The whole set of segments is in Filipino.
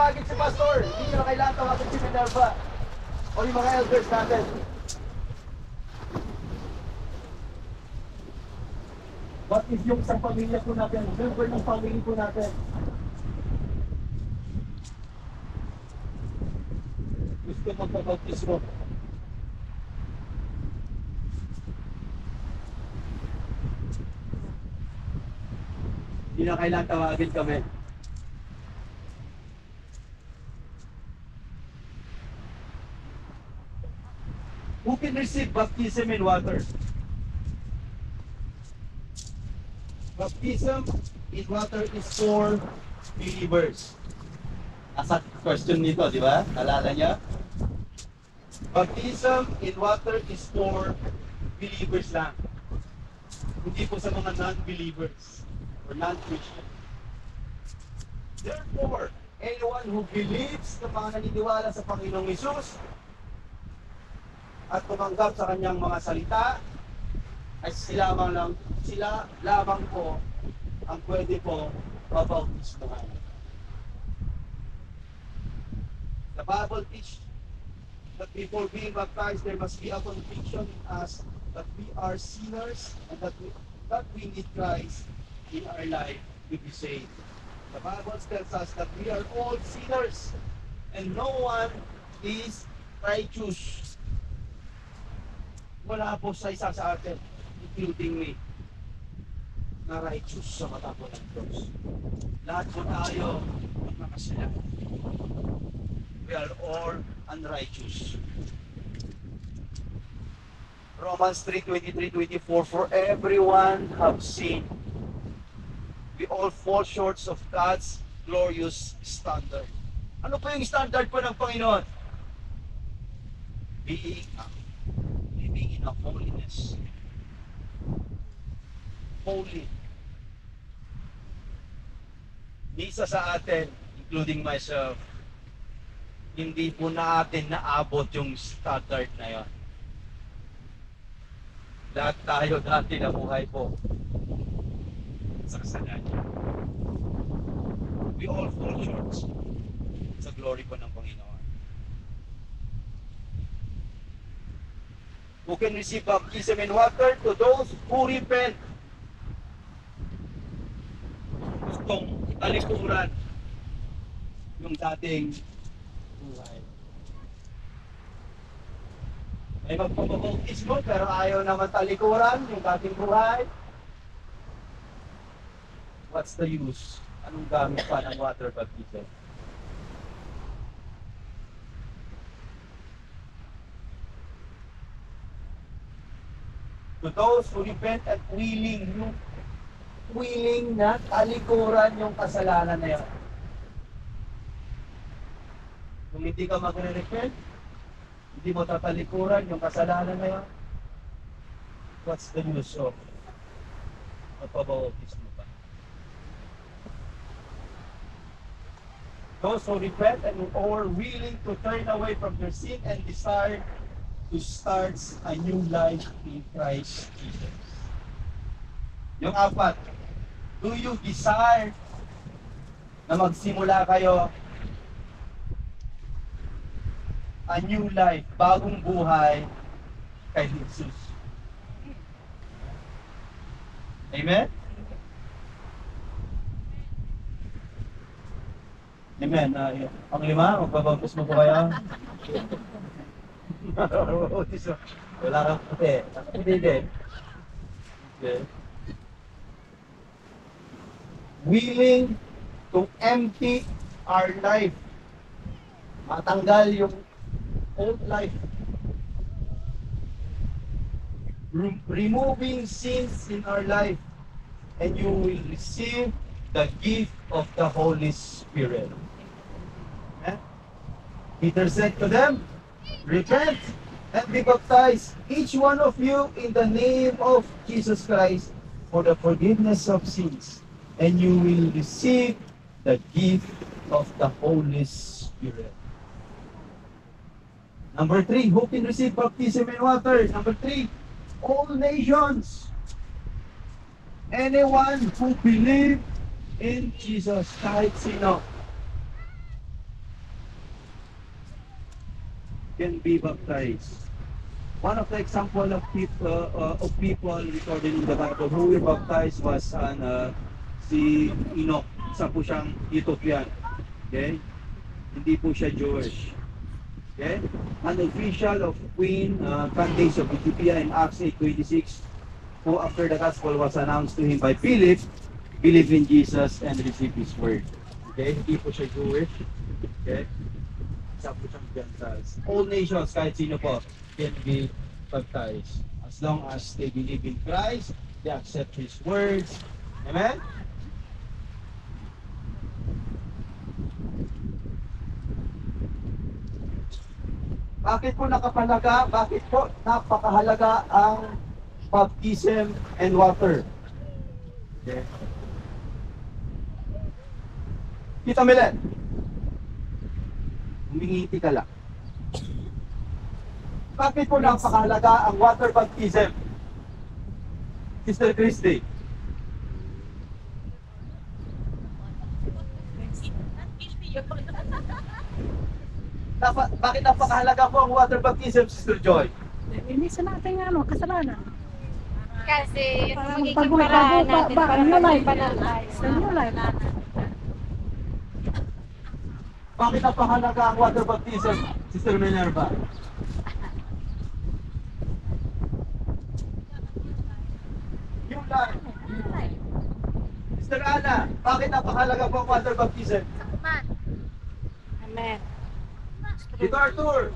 tawagin si Pastor. Hindi nyo na kailangan tawagin si Minerva. O yung mga elders natin. What if yung isang pamilya po natin, member ng family po natin? Gusto magpapautismo. Hindi na kailangan tawagin kami. Who can receive baptism in water? Baptism in water is for believers. Nasa question nito, di ba? Nalala niya? Baptism in water is for believers lang. Hindi po sa mga non-believers or non-Christian. Therefore, anyone who believes na mga naniniwala sa Panginoong Hesus at tumanggap sa kanyang mga salita, ay sila lamang po ang pwede po mabautismohan. The Bible teaches that before being baptized, there must be a conviction in us that we are sinners and that we need Christ in our life to be saved. The Bible tells us that we are all sinners and no one is righteous. Wala po sa isa sa atin, including me, na righteous sa mata po ng Diyos. Lahat po tayo magmakasala. We are all unrighteous. Romans 3:23-24, for everyone have sinned. We all fall short of God's glorious standard. Ano po yung standard po ng Panginoon? Living in a holiness. Holy. Isa sa atin, including myself, hindi po natin naabot yung standard na yon. Lahat tayo dati na buhay po sa kasalanan. We all fall short sa glory po ng Panginoon. Who can receive baptism in water? To those who repent. Gustong talikuran yung dating buhay. May magpapabautismo pero ayaw naman talikuran yung dating buhay. What's the use? Anong gamit pa ng water baptism? To those who repent at willing na talikuran yung kasalanan na yun. Kung hindi ka magre-repent, hindi mo tatalikuran yung kasalanan na yun, what's the use of magpabautismo pa? Those who repent and are willing to turn away from their sin and desire to start a new life in Christ Jesus. Yung apat, do you desire na magsimula kayo a new life, bagong buhay kay Jesus? Amen? Amen. Ang lima, magbabautis mo po kayo. Wala kang puti. Puti din. Okay. Willing to empty our life. Matanggal yung old life. Removing sins in our life. And you will receive the gift of the Holy Spirit. Peter said to them, repent and be baptized, each one of you, in the name of Jesus Christ, for the forgiveness of sins, and you will receive the gift of the Holy Spirit. Number 3, who can receive baptism in water? Number 3, all nations. Anyone who believes in Jesus, kahit sino. can be baptized. One of the example of people recorded in the Bible who were baptized was si Enoch. Isa po siyang Ethiopian. Okay? Hindi po siya Jewish. Okay? An official of Queen Candace of Ethiopia in Acts 8:26, who after the gospel was announced to him by Philip, believed in Jesus and received His word. Okay? Hindi po siya Jewish. Okay? Isa po siyang Gentiles. All nations, kahit sino po, can be baptized. As long as they believe in Christ, they accept His words. Amen? Bakit po nakapalaga? Bakit po napakahalaga ang baptism and water? Okay. Tita Milen, humingiti ka lang. Bakit po napakahalaga ang water baptism? Sister Christy. Bakit napakahalaga po ang water baptism, Sister Joy? Hindi sa natin kasalanan. Kasi Parang magiging bago- paraan bago- natin ba- para new life. maging banal tayo. Sa new life. Bakit napakahalaga ang water baptism, Sister Minerva? New life. Sister Ana, bakit napakahalaga po ang water baptism? Amen. Dito Arthur.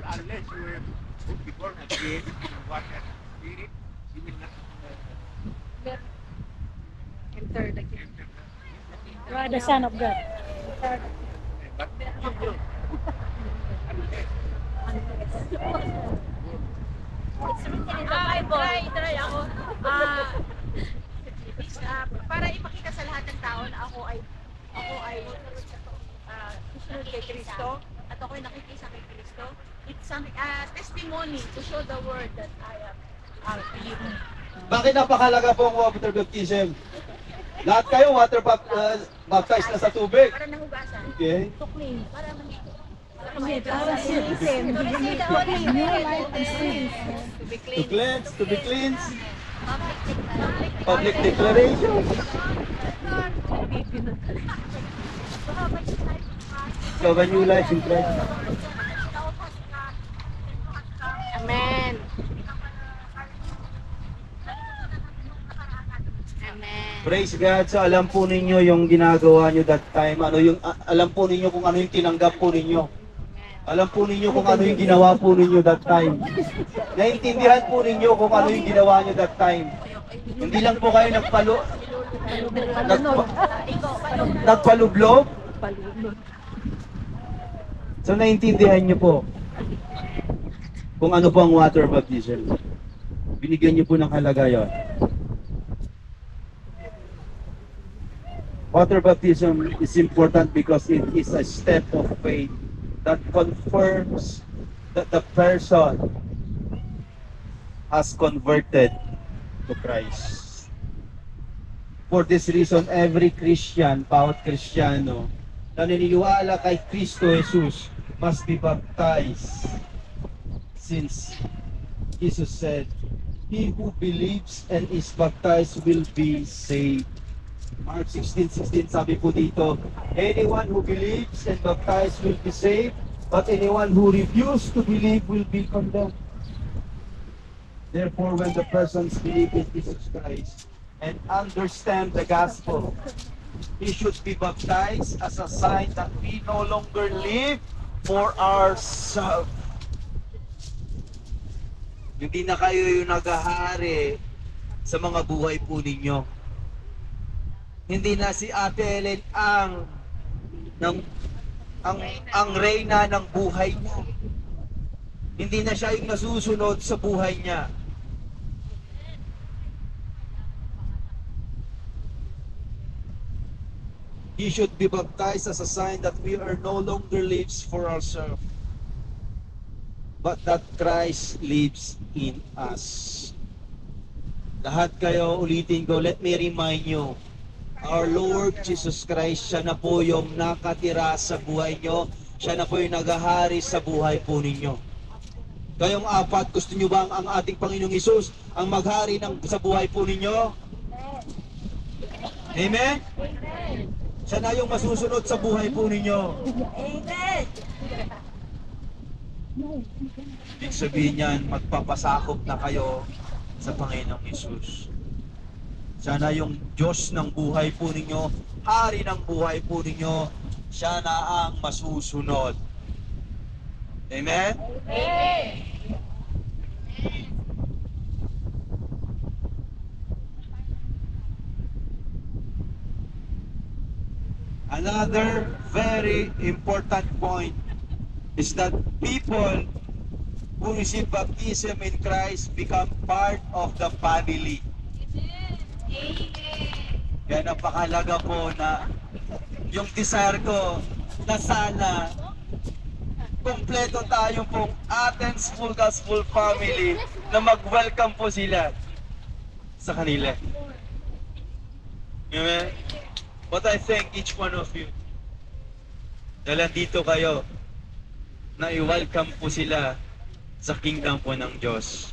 Unless you were born again in water and spirit, you will not Enter the kingdom. You are the Son of God. but you It's written in the Bible. Try ako. Para ipakita sa lahat ng tao na ako ay susunod kay Kristo at ako'y nakikisa kay Kristo. It's a testimony to show the world that I am believer. Bakit napakahalaga po ang water baptism? Lahat kayo baptized na sa tubig. Para nahugasan. Okay? To clean. Para maging Para silisin. New life and sins. to be To clean. cleanse, to be cleansed. Public Public declaration. So when you life in Christ. Amen. Amen. Praise God. So alam po ninyo yung ginagawa nyo that time. Alam po ninyo kung ano yung tinanggap po ninyo. Alam po ninyo kung ano yung ginawa po ninyo that time. Naintindihan po ninyo kung ano yung ginawa nyo that time. Hindi lang po kayo nagpalublob. So naintindihan nyo po kung ano po ang water baptism. Binigyan nyo po ng halaga yun. Water baptism is important because it is a step of faith that confirms that the person has converted to Christ. For this reason, every Christian, bawat Kristiyano, na naniniwala kay Kristo Jesus must be baptized. Since Jesus said, "He who believes and is baptized will be saved." Mark 16:16 sabi po dito, anyone who believes and baptized will be saved, but anyone who refuses to believe will be condemned. Therefore, when the persons believe in Jesus Christ and understand the gospel, he should be baptized as a sign that we no longer live for ourselves. Hindi na kayo yung naghahari sa mga buhay po ninyo. Hindi na si Ate Helen ang reyna ng buhay niya. Hindi na siya yung nasusunod sa buhay niya. He should be baptized as a sign that we are no longer lives for ourselves, but that Christ lives in us. Lahat kayo, ulitin ko, let me remind you, Our Lord Jesus Christ, siya na po yung nakatira sa buhay nyo. Siya na po yung naghahari sa buhay po ninyo. Kayong apat, gusto nyo ba ang ating Panginoong Hesus ang maghari sa buhay po ninyo? Amen? Siya na yung masusunod sa buhay po ninyo. Ibig sabihin niyan, magpapasakop na kayo sa Panginoong Hesus. Siya na yung Diyos ng buhay po ninyo, hari ng buhay po ninyo, siya na ang masusunod. Amen? Another very important point is that people who receive baptism in Christ become part of the family. Kaya napakalaga po na yung desire ko na sana kompleto tayo pong Athens Full Gospel family na mag-welcome po sila sa kanila. Amen? But I thank each one of you dahil dito kayo na i-welcome po sila sa kingdom po ng Diyos.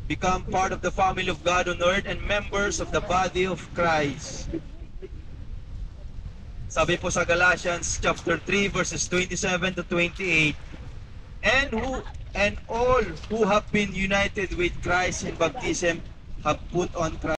Become part of the family of God on earth and members of the body of Christ. Sabi po sa Galatians chapter 3 verses 27 to 28, and all who have been united with Christ in baptism have put on Christ.